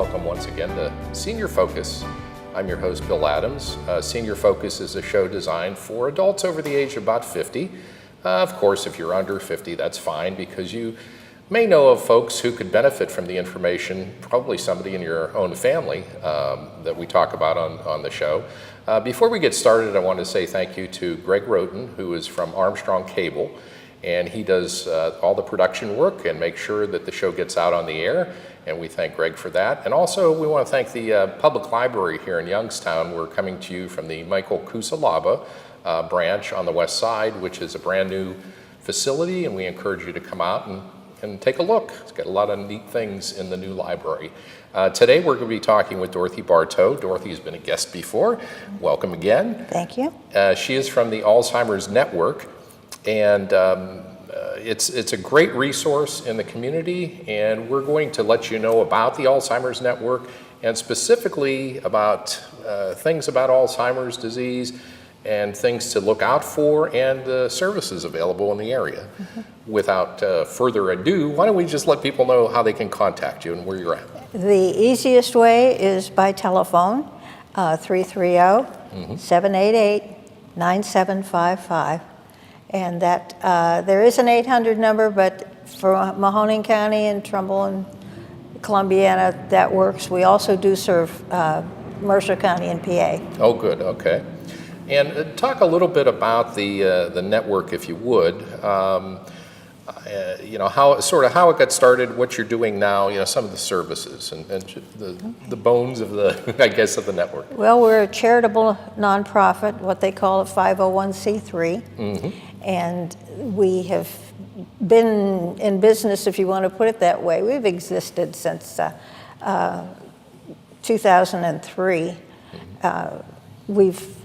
welcome once again to Senior Focus. I'm your host, Bill Adams. Senior Focus is a show designed for adults over the age of about 50. Of course, if you're under 50, that's fine, because you may know of folks who could benefit from the information, probably somebody in your own family that we talk about on the show. Before we get started, I want to say thank you to Greg Roten, who is from Armstrong Cable, and he does all the production work and make sure that the show gets out on the air, and we thank Greg for that. And also, we want to thank the Public Library here in Youngstown. We're coming to you from the Michael Kusalaba branch on the west side, which is a brand new facility, and we encourage you to come out and take a look. It's got a lot of neat things in the new library. Today we're going to be talking with Dorothy Barto. Dorothy has been a guest before. Welcome again. Thank you. She is from the Alzheimer's Network, and it's a great resource in the community, and we're going to let you know about the Alzheimer's Network and specifically about things about Alzheimer's disease and things to look out for and the services available in the area. Without further ado, why don't we just let people know how they can contact you and where you're at? The easiest way is by telephone, 330-788-9755. And that there is an 800 number, but for Mahoning County and Trumbull and Columbiana, that works. We also do serve Mercer County and PA. Oh, good, okay. And talk a little bit about the network, if you would. You know, how it got started, what you're doing now, you know, some of the services and the bones of the, I guess, of the network. Well, we're a charitable nonprofit, what they call a 501c3. And we have been in business, if you want to put it that way. We've existed since 2003. We've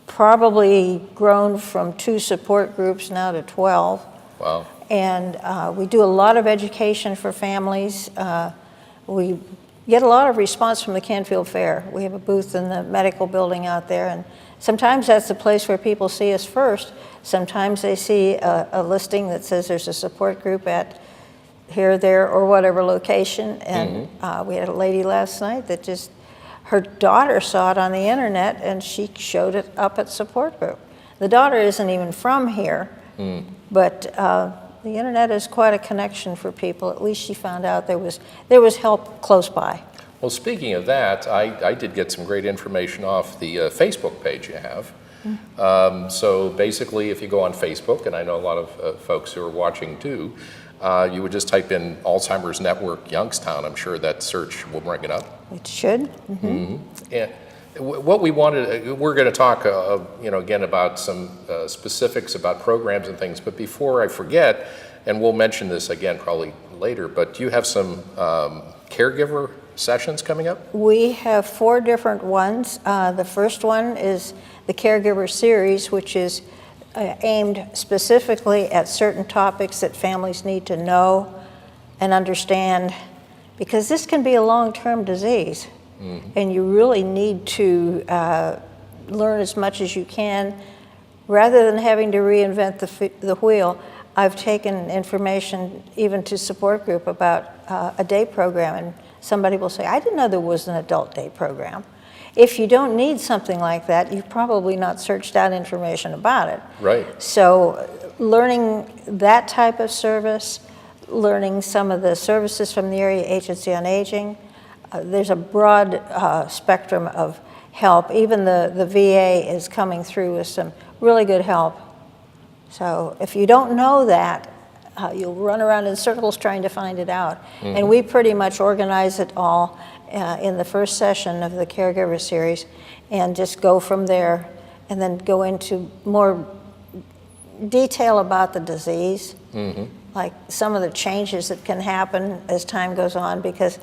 probably grown from 2 support groups now to 12. Wow. And we do a lot of education for families. We get a lot of response from the Canfield Fair. We have a booth in the medical building out there, and sometimes that's the place where people see us first. Sometimes they see a listing that says there's a support group at here, there, or whatever location. And we had a lady last night that just, her daughter saw it on the internet and she showed it up at support group. The daughter isn't even from here, but the internet is quite a connection for people. At least she found out there was help close by. Well, speaking of that, I did get some great information off the Facebook page you have. So basically, if you go on Facebook, and I know a lot of folks who are watching too, you would just type in Alzheimer's Network Youngstown. I'm sure that search will bring it up. It should. And what we wanted, we're going to talk, you know, again about some specifics about programs and things. But before I forget, and we'll mention this again probably later, but you have some caregiver sessions coming up? We have 4 different ones. The first one is the Caregiver Series, which is aimed specifically at certain topics that families need to know and understand, because this can be a long-term disease, and you really need to learn as much as you can. Rather than having to reinvent the wheel, I've taken information even to support group about a day program, and somebody will say, I didn't know there was an adult day program. If you don't need something like that, you've probably not searched out information about it. Right. So learning that type of service, learning some of the services from the Area Agency on Aging, there's a broad spectrum of help. Even the VA is coming through with some really good help. So if you don't know that, you'll run around in circles trying to find it out. And we pretty much organize it all in the first session of the Caregiver Series, and just go from there and then go into more detail about the disease, like some of the changes that can happen as time goes on, because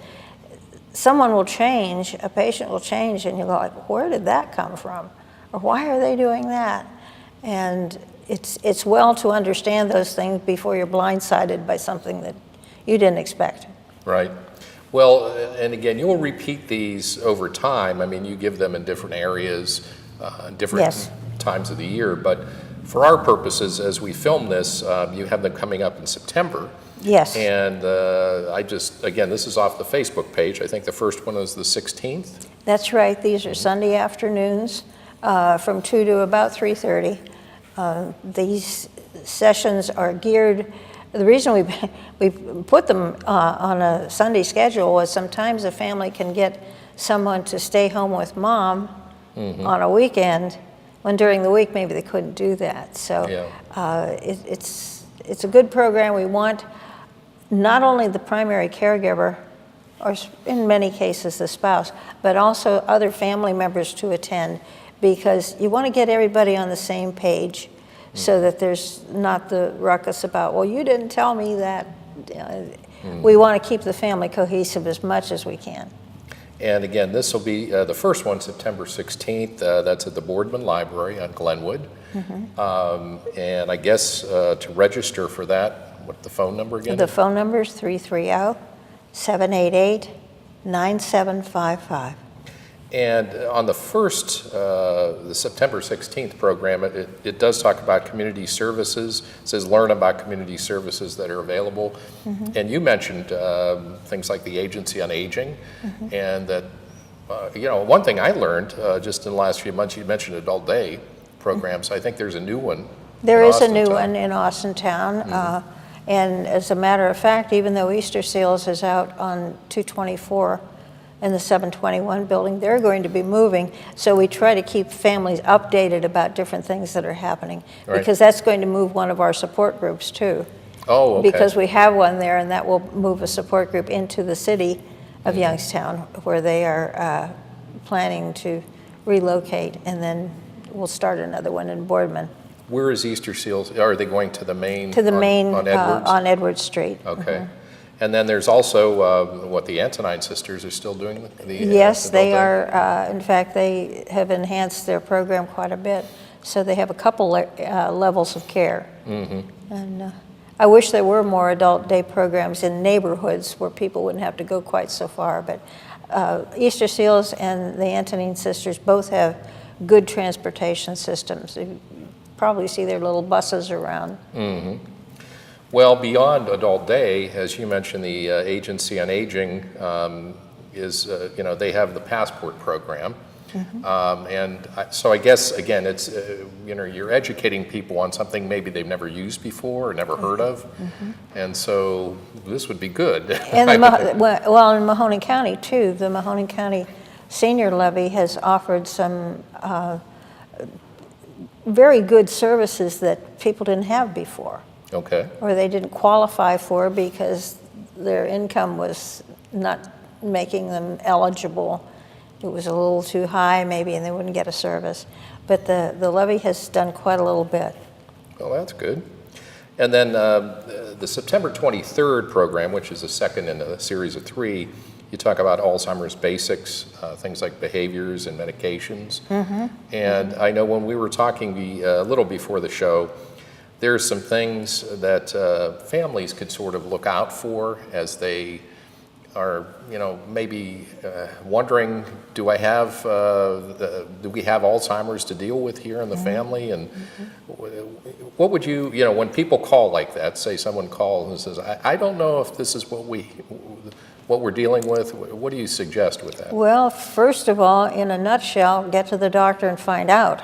someone will change, a patient will change, and you'll go like, where did that come from? Or why are they doing that? And it's well to understand those things before you're blindsided by something that you didn't expect. Right. Well, and again, you'll repeat these over time. I mean, you give them in different areas, different times of the year, but for our purposes, as we film this, you have them coming up in September. Yes. And again, this is off the Facebook page. I think the first one is the 16th. That's right. These are Sunday afternoons from 2 to about 3:30. These sessions are geared, the reason we put them on a Sunday schedule was sometimes a family can get someone to stay home with mom on a weekend, when during the week maybe they couldn't do that. So it's a good program. We want not only the primary caregiver, or in many cases the spouse, but also other family members to attend, because you want to get everybody on the same page so that there's not the ruckus about, well, you didn't tell me that. We want to keep the family cohesive as much as we can. And again, this will be the first one, September 16th. That's at the Boardman Library on Glenwood. And I guess to register for that, what's the phone number again? The phone number is 330-788-9755. And on the first, the September 16th program, it does talk about community services. It says learn about community services that are available. And you mentioned things like the Agency on Aging, and that, one thing I learned just in the last few months, you mentioned adult day programs. I think there's a new one. There is a new one in Austintown. And as a matter of fact, even though Easter Seals is out on 224 in the 721 building, they're going to be moving. So we try to keep families updated about different things that are happening, because that's going to move one of our support groups too. Oh, okay. Because we have one there, and that will move a support group into the city of Youngstown, where they are planning to relocate, and then we'll start another one in Boardman. Where is Easter Seals? Are they going to the main? To the main on Edwards? On Edwards Street. Okay. And then there's also the Antonine Sisters are still doing the yes, adult they day? are. In fact, they have enhanced their program quite a bit. So they have a couple levels of care. And I wish there were more adult day programs in neighborhoods where people wouldn't have to go quite so far. But Easter Seals and the Antonine Sisters both have good transportation systems. You probably see their little buses around. Well, beyond adult day, as you mentioned, the Agency on Aging is, they have the passport program. So I guess, again, it's, you're educating people on something maybe they've never used before or never heard of. And so this would be good. And in Mahoning County, too, the Mahoning County Senior Levy has offered some very good services that people didn't have before. Okay. Or they didn't qualify for because their income was not making them eligible. It was a little too high maybe, and they wouldn't get a service. But the levy has done quite a little bit. Well, that's good. And then the September 23rd program, which is the second in a series of 3, you talk about Alzheimer's basics, things like behaviors and medications. And I know when we were talking a little before the show, there's some things that families could sort of look out for as they are, maybe wondering, do we have Alzheimer's to deal with here in the family? And what would you, when people call like that, say someone calls and says, I don't know if this is what we're dealing with, what do you suggest with that? Well, first of all, in a nutshell, get to the doctor and find out.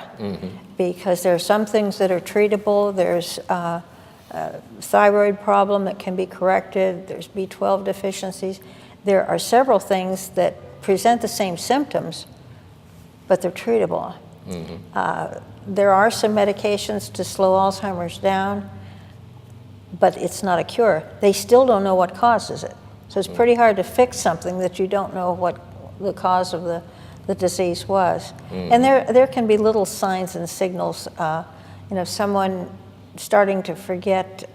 Because there are some things that are treatable. There's a thyroid problem that can be corrected. There's B12 deficiencies. There are several things that present the same symptoms, but they're treatable. There are some medications to slow Alzheimer's down, but it's not a cure. They still don't know what causes it. So it's pretty hard to fix something that you don't know what the cause of the disease was. And there can be little signs and signals, someone starting to forget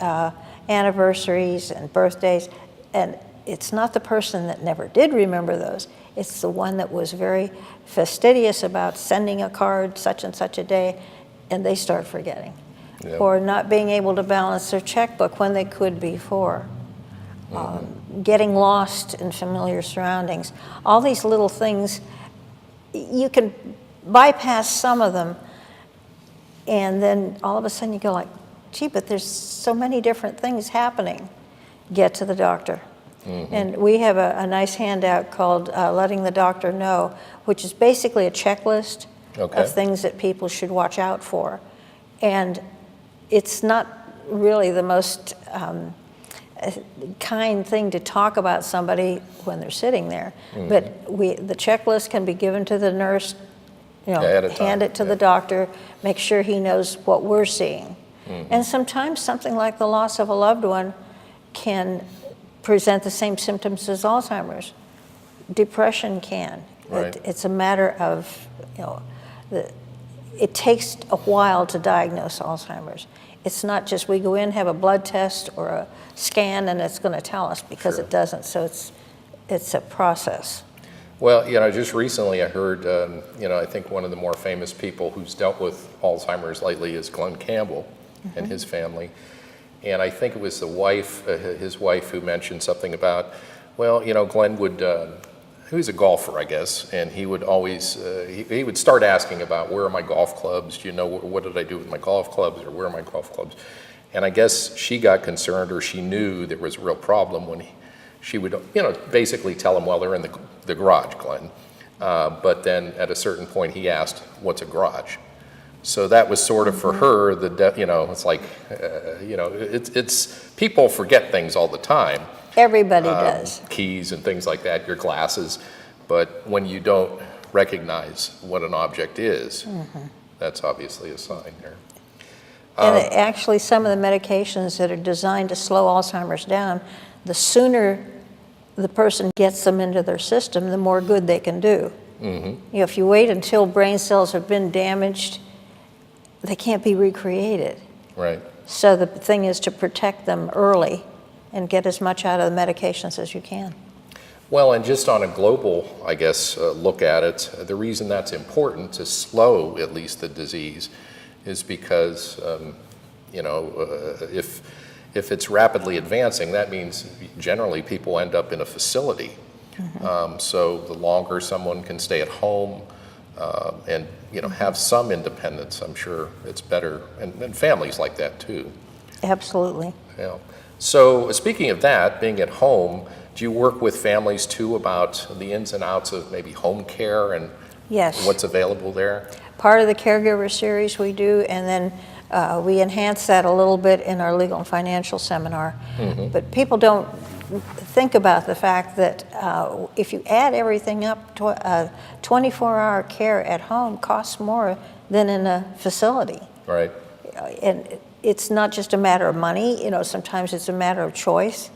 anniversaries and birthdays, and it's not the person that never did remember those, it's the one that was very fastidious about sending a card such and such a day, and they start forgetting. Or not being able to balance their checkbook when they could before. Getting lost in familiar surroundings. All these little things, you can bypass some of them, and then all of a sudden you go like, gee, but there's so many different things happening. get to the doctor. And we have a nice handout called Letting the Doctor Know, which is basically a checklist of things that people should watch out for. And it's not really the most kind thing to talk about somebody when they're sitting there, but the checklist can be given to the nurse, hand it to the doctor, make sure he knows what we're seeing. And sometimes something like the loss of a loved one can present the same symptoms as Alzheimer's. Depression can. Right. It's a matter of, it takes a while to diagnose Alzheimer's. It's not just we go in, have a blood test or a scan, and it's going to tell us, because it doesn't. So it's a process. Well, just recently I heard, I think one of the more famous people who's dealt with Alzheimer's lately is Glenn Campbell and his family. And I think it was his wife who mentioned something about, Glenn would, he was a golfer, I guess, and he would always, he would start asking about, where are my golf clubs? What did I do with my golf clubs, or where are my golf clubs? And I guess she got concerned, or she knew there was a real problem when she would, basically tell him, well, they're in the garage, Glenn. But then at a certain point he asked, what's a garage? So that was sort of for her, it's like, it's people forget things all the time. Everybody does. Keys and things like that, your glasses. But when you don't recognize what an object is, that's obviously a sign there. And actually, some of the medications that are designed to slow Alzheimer's down, the sooner the person gets them into their system, the more good they can do. If you wait until brain cells have been damaged, they can't be recreated. Right. So the thing is to protect them early and get as much out of the medications as you can. Well, and just on a global, I guess, look at it, the reason that's important to slow at least the disease is because, if it's rapidly advancing, that means generally people end up in a facility. So the longer someone can stay at home and have some independence, I'm sure it's better, and families like that too. Absolutely. Yeah. So speaking of that, being at home, do you work with families too about the ins and outs of maybe home care and what's available there? Part of the caregiver series we do, and then we enhance that a little bit in our legal and financial seminar. But people don't think about the fact that if you add everything up, 24-hour care at home costs more than in a facility. Right. And it's not just a matter of money, sometimes it's a matter of choice,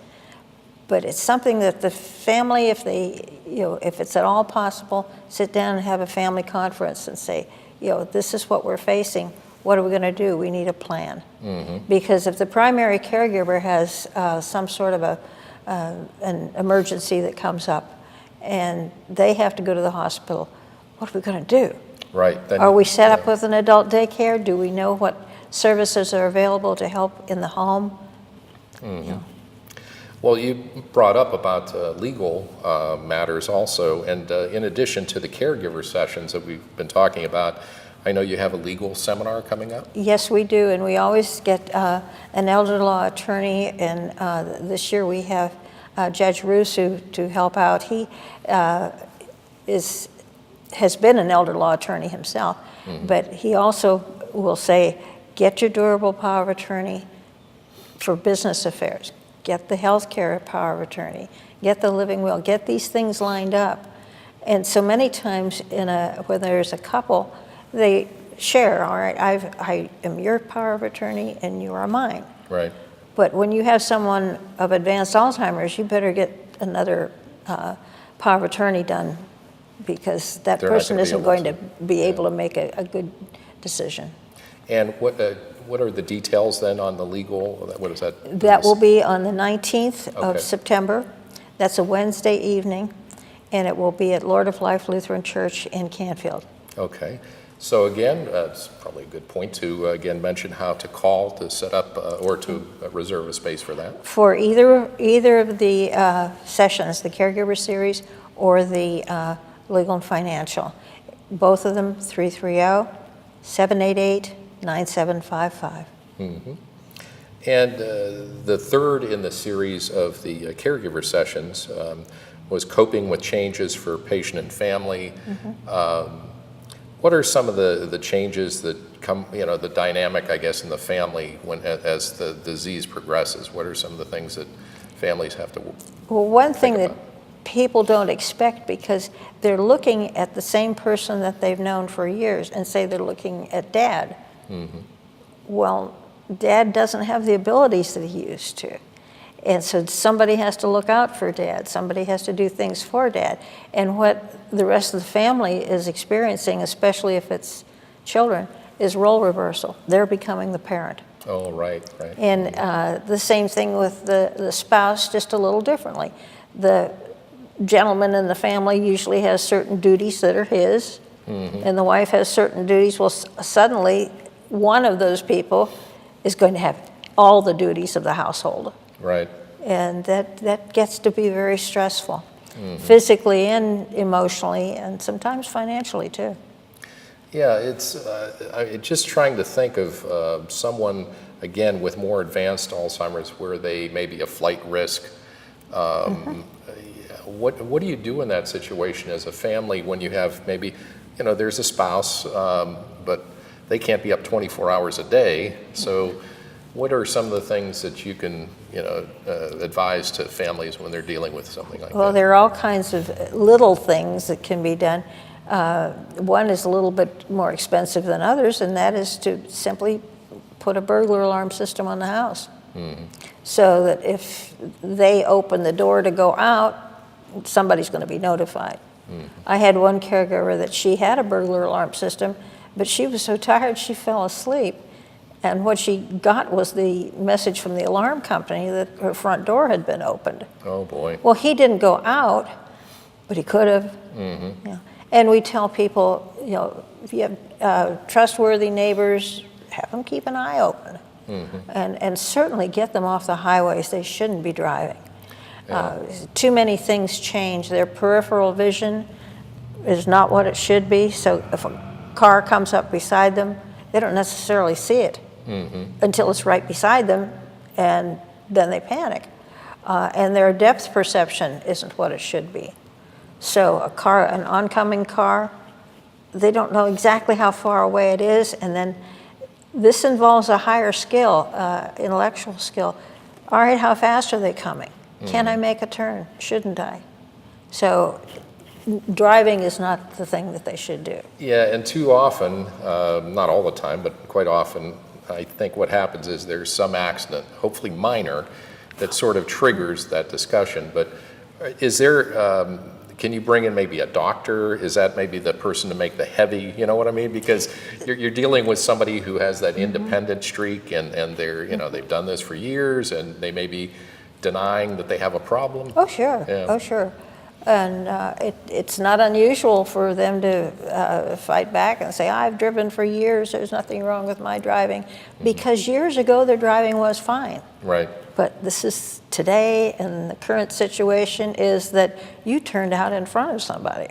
but it's something that the family, if it's at all possible, sit down and have a family conference and say, this is what we're facing. What are we going to do? We need a plan. Because if the primary caregiver has some sort of an emergency that comes up and they have to go to the hospital, what are we going to do? Right. Then, are we set up with an adult daycare? Do we know what services are available to help in the home? Well, you brought up about legal matters also, and in addition to the caregiver sessions that we've been talking about, I know you have a legal seminar coming up? Yes, we do, and we always get an elder law attorney, and this year we have Judge Rusu to help out. He has been an elder law attorney himself, but he also will say, get your durable power of attorney for business affairs. Get the health care power of attorney. Get the living will. Get these things lined up. And so many times when there's a couple, they share, all right, I am your power of attorney and you are mine. Right. But when you have someone of advanced Alzheimer's, you better get another power of attorney done, because that person isn't going to be able to make a good decision. And what are the details then on the legal? What is that? That will be on the 19th of September. That's a Wednesday evening, and it will be at Lord of Life Lutheran Church in Canfield. Okay. So again, it's probably a good point to again mention how to call to set up or to reserve a space for that. For either of the sessions, the caregiver series or the legal and financial, both of them 330-788-9755. And the third in the series of the caregiver sessions was coping with changes for patient and family. What are some of the changes that come, the dynamic, I guess, in the family as the disease progresses? What are some of the things that families have to Well, one thing think that about? people don't expect, because they're looking at the same person that they've known for years and say they're looking at Dad. Well, Dad doesn't have the abilities that he used to. And so somebody has to look out for Dad. Somebody has to do things for Dad. And what the rest of the family is experiencing, especially if it's children, is role reversal. They're becoming the parent. Oh, right. And the same thing with the spouse, just a little differently. The gentleman in the family usually has certain duties that are his, and the wife has certain duties. Well, suddenly, one of those people is going to have all the duties of the household. Right. And that gets to be very stressful, physically and emotionally, and sometimes financially too. Yeah, it's just trying to think of someone, again, with more advanced Alzheimer's where they may be a flight risk. What do you do in that situation as a family when you have maybe, there's a spouse, but they can't be up 24 hours a day. So what are some of the things that you can, advise to families when they're dealing with something like that? Well, there are all kinds of little things that can be done. One is a little bit more expensive than others, and that is to simply put a burglar alarm system on the house. So that if they open the door to go out, somebody's going to be notified. I had one caregiver that she had a burglar alarm system, but she was so tired she fell asleep. And what she got was the message from the alarm company that her front door had been opened. Oh, boy. Well, he didn't go out, but he could have. Yeah. And we tell people, if you have trustworthy neighbors, have them keep an eye open. And certainly get them off the highways. They shouldn't be driving. Too many things change. Their peripheral vision is not what it should be. So if a car comes up beside them, they don't necessarily see it until it's right beside them, and then they panic. And their depth perception isn't what it should be. So an oncoming car, they don't know exactly how far away it is, and then this involves a higher skill, intellectual skill. All right, how fast are they coming? Can I make a turn? Shouldn't I? So driving is not the thing that they should do. Yeah, and too often, not all the time, but quite often, I think what happens is there's some accident, hopefully minor, that sort of triggers that discussion. But is there, can you bring in maybe a doctor? Is that maybe the person to make the heavy, you know what I mean? Because you're dealing with somebody who has that independent streak, and they're, they've done this for years, and they may be denying that they have a problem. Oh, sure. Yeah. Oh, sure. And it's not unusual for them to fight back and say, I've driven for years, there's nothing wrong with my driving, because years ago their driving was fine. Right. But this is today, and the current situation is that you turned out in front of somebody.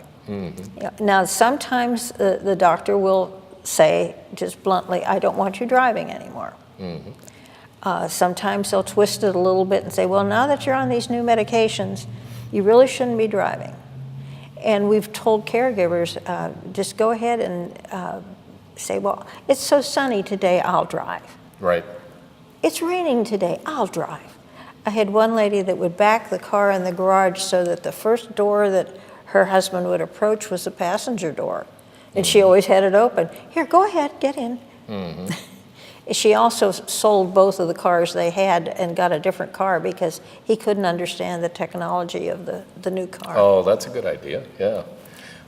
Now, sometimes the doctor will say, just bluntly, I don't want you driving anymore. Sometimes they'll twist it a little bit and say, well, now that you're on these new medications, you really shouldn't be driving. And we've told caregivers, just go ahead and say, well, it's so sunny today, I'll drive. Right. It's raining today, I'll drive. I had one lady that would back the car in the garage so that the first door that her husband would approach was the passenger door. And she always had it open. Here, go ahead, get in. She also sold both of the cars they had and got a different car because he couldn't understand the technology of the new car. Oh, that's a good idea, yeah.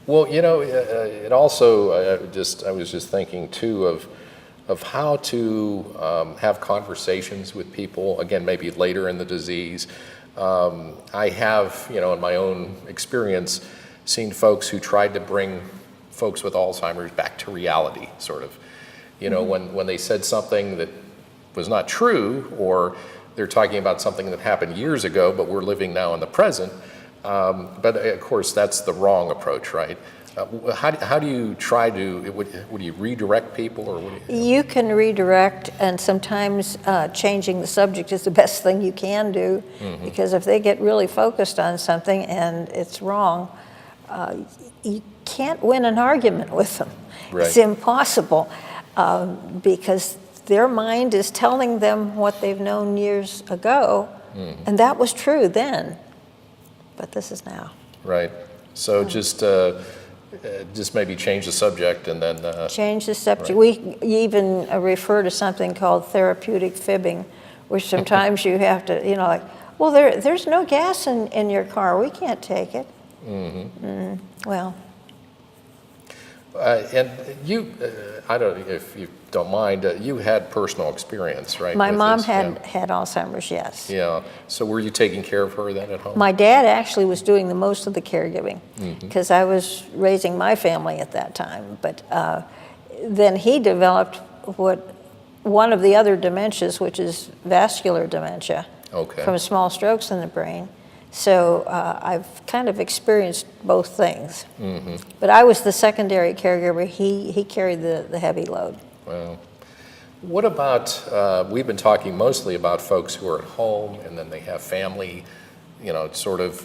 Well, it also, I was just thinking too of how to have conversations with people, again, maybe later in the disease. I have, in my own experience, seen folks who tried to bring folks with Alzheimer's back to reality, sort of. When they said something that was not true, or they're talking about something that happened years ago, but we're living now in the present. But of course, that's the wrong approach, right? How do you try to, would you redirect people, or what do you? You can redirect, and sometimes changing the subject is the best thing you can do, because if they get really focused on something and it's wrong, you can't win an argument with them. Right. It's impossible, because their mind is telling them what they've known years ago, and that was true then, but this is now. Right. So just maybe change the subject and then... Change the subject. Right. We even refer to something called therapeutic fibbing, which sometimes you have to, like, well, there's no gas in your car. We can't take it. Well. And you, I don't know if you don't mind, you had personal experience, right? My with mom this? had Alzheimer's, yes. Yeah. So were you taking care of her then at home? My dad actually was doing the most of the caregiving, because I was raising my family at that time. But then he developed one of the other dementias, which is vascular dementia, from small strokes in the brain. So I've kind of experienced both things. But I was the secondary caregiver. He carried the heavy load. Well, what about, we've been talking mostly about folks who are at home and then they have family, sort of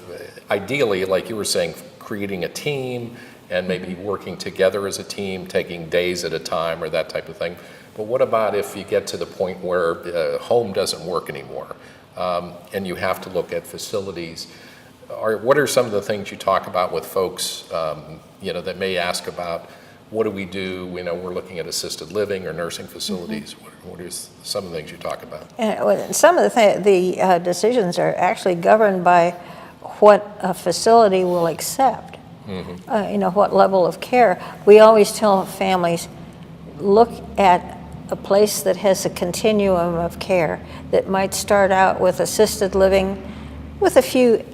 ideally, like you were saying, creating a team and maybe working together as a team, taking days at a time or that type of thing. But what about if you get to the point where home doesn't work anymore? And you have to look at facilities. What are some of the things you talk about with folks, that may ask about, what do we do? We're looking at assisted living or nursing facilities. What are some of the things you talk about? And some of the decisions are actually governed by what a facility will accept. What level of care. We always tell families, look at a place that has a continuum of care that might start out with assisted living with a few,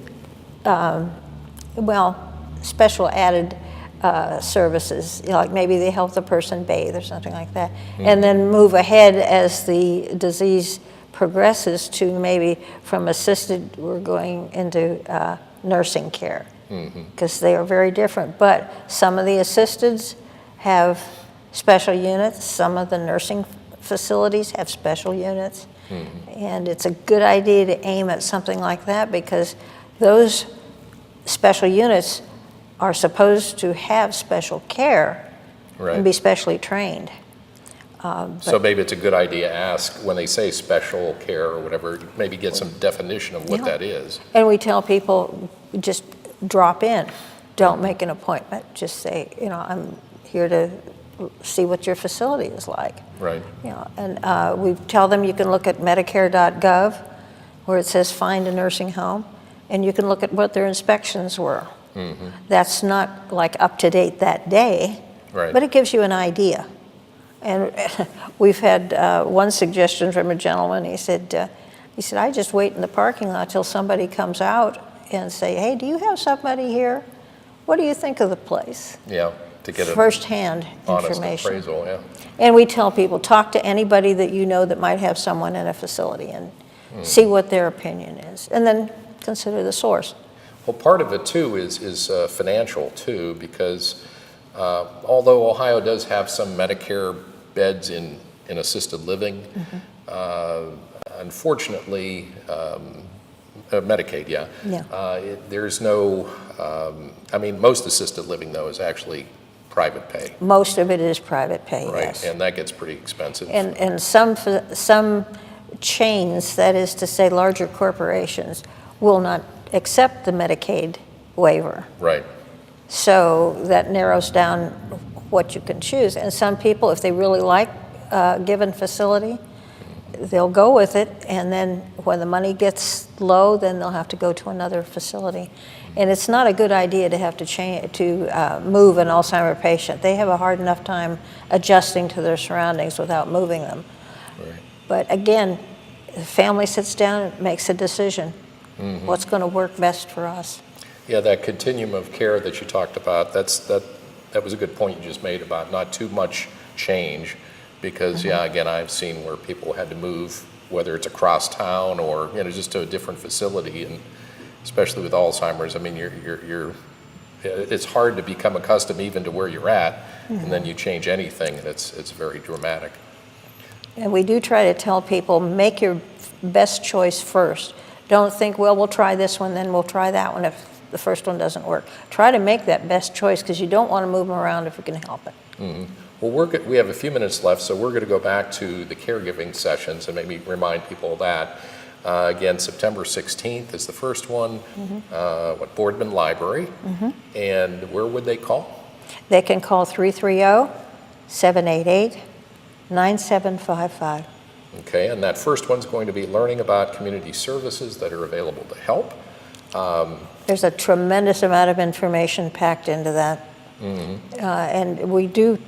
special added services, like maybe they help the person bathe or something like that, and then move ahead as the disease progresses to maybe from assisted, we're going into nursing care, because they are very different. But some of the assisteds have special units. Some of the nursing facilities have special units. And it's a good idea to aim at something like that, because those special units are supposed to have special care and be specially trained. So maybe it's a good idea to ask, when they say special care or whatever, maybe get some definition of what that is. And we tell people, just drop in. Don't make an appointment. Just say, I'm here to see what your facility is like. Right. And we tell them you can look at Medicare.gov, where it says find a nursing home, and you can look at what their inspections were. That's not like up to date that day, but it gives you an idea. And we've had one suggestion from a gentleman. He said, I just wait in the parking lot till somebody comes out and say, hey, do you have somebody here? What do you think of the place? Yeah. To get first-hand information. Appraisal, yeah. And we tell people, talk to anybody that you know that might have someone in a facility and see what their opinion is, and then consider the source. Well, part of it too is financial too, because although Ohio does have some Medicare beds in assisted living, unfortunately, Medicaid, there's no, most assisted living though is actually private pay. Most of it is private pay, yes. And that gets pretty expensive. And some chains, that is to say larger corporations, will not accept the Medicaid waiver. Right. So that narrows down what you can choose. And some people, if they really like a given facility, they'll go with it, and then when the money gets low, then they'll have to go to another facility. And it's not a good idea to have to move an Alzheimer patient. They have a hard enough time adjusting to their surroundings without moving them. Right. But again, the family sits down and makes a decision. What's going to work best for us? Yeah, that continuum of care that you talked about, that was a good point you just made about not too much change. Because again, I've seen where people had to move, whether it's across town or just to a different facility, and especially with Alzheimer's, you're it's hard to become accustomed even to where you're at, and then you change anything, and it's very dramatic. And we do try to tell people, make your best choice first. Don't think, well, we'll try this one, then we'll try that one if the first one doesn't work. Try to make that best choice because you don't want to move them around if you can help it. Mm-hmm. Well, we have a few minutes left, so we're going to go back to the caregiving sessions and maybe remind people of that. Again, September 16th is the first one, Boardman Library, and where would they call? They can call 330-788-9755. Okay, and that first one's going to be learning about community services that are available to help. There's a tremendous amount of information packed into that. And we do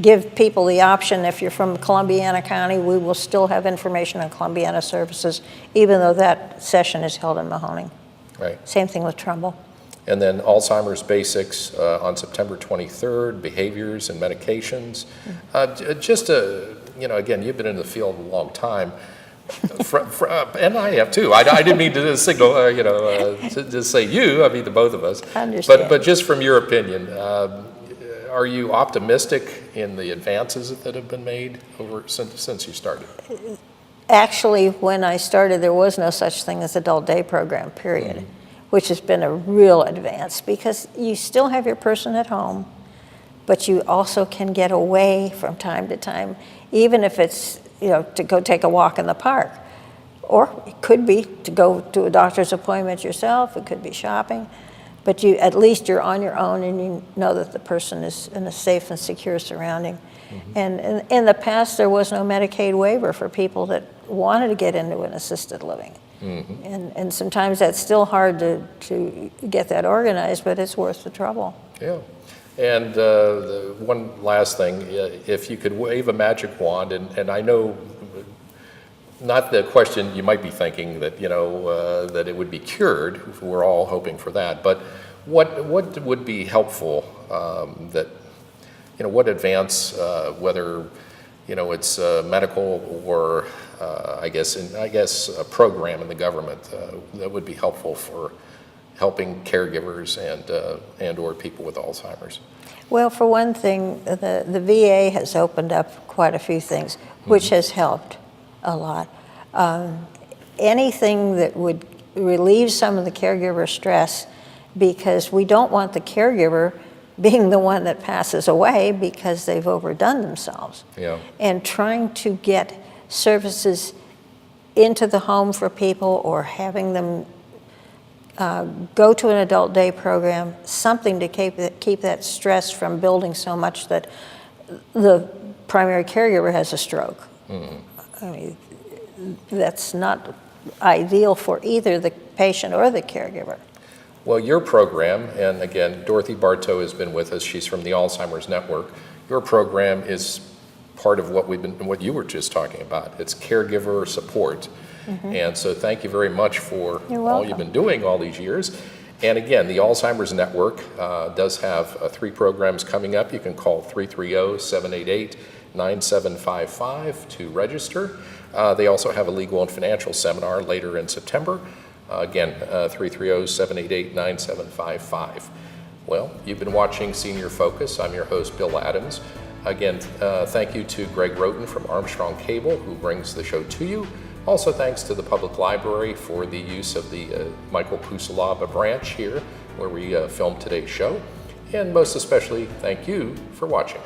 give people the option, if you're from Columbiana County, we will still have information on Columbiana services, even though that session is held in Mahoning. Right. Same thing with Trumbull. And then Alzheimer's Basics on September 23rd, behaviors and medications. Again, you've been in the field a long time. And I have too. I didn't mean to signal, to say you. I mean the both of us. I understand. But just from your opinion, are you optimistic in the advances that have been made since you started? Actually, when I started, there was no such thing as adult day program, period, which has been a real advance because you still have your person at home, but you also can get away from time to time, even if it's to go take a walk in the park. Or it could be to go to a doctor's appointment yourself, it could be shopping, but at least you're on your own and you know that the person is in a safe and secure surrounding. And in the past, there was no Medicaid waiver for people that wanted to get into an assisted living. And sometimes that's still hard to get that organized, but it's worth the trouble. Yeah. And the one last thing, if you could wave a magic wand, and I know not the question you might be thinking that, that it would be cured, we're all hoping for that, but what would be helpful what advance, whether, it's medical or I guess a program in the government that would be helpful for helping caregivers and or people with Alzheimer's? Well, for one thing, the VA has opened up quite a few things, which has helped a lot. Anything that would relieve some of the caregiver stress, because we don't want the caregiver being the one that passes away because they've overdone themselves. Yeah. And trying to get services into the home for people or having them go to an adult day program, something to keep that stress from building so much that the primary caregiver has a stroke. I mean, that's not ideal for either the patient or the caregiver. Well, your program, and again, Dorothy Barto has been with us. She's from the Alzheimer's Network. Your program is part of what you were just talking about. It's caregiver support. And so thank you very much for all you've been doing all these years. And again, the Alzheimer's Network does have 3 programs coming up. You can call 330-788-9755 to register. They also have a legal and financial seminar later in September. Again, 330-788-9755. Well, you've been watching Senior Focus. I'm your host, Bill Adams. Again, thank you to Greg Roten from Armstrong Cable, who brings the show to you. Also, thanks to the Public Library for the use of the Michael Pusalaba branch here, where we filmed today's show. And most especially, thank you for watching.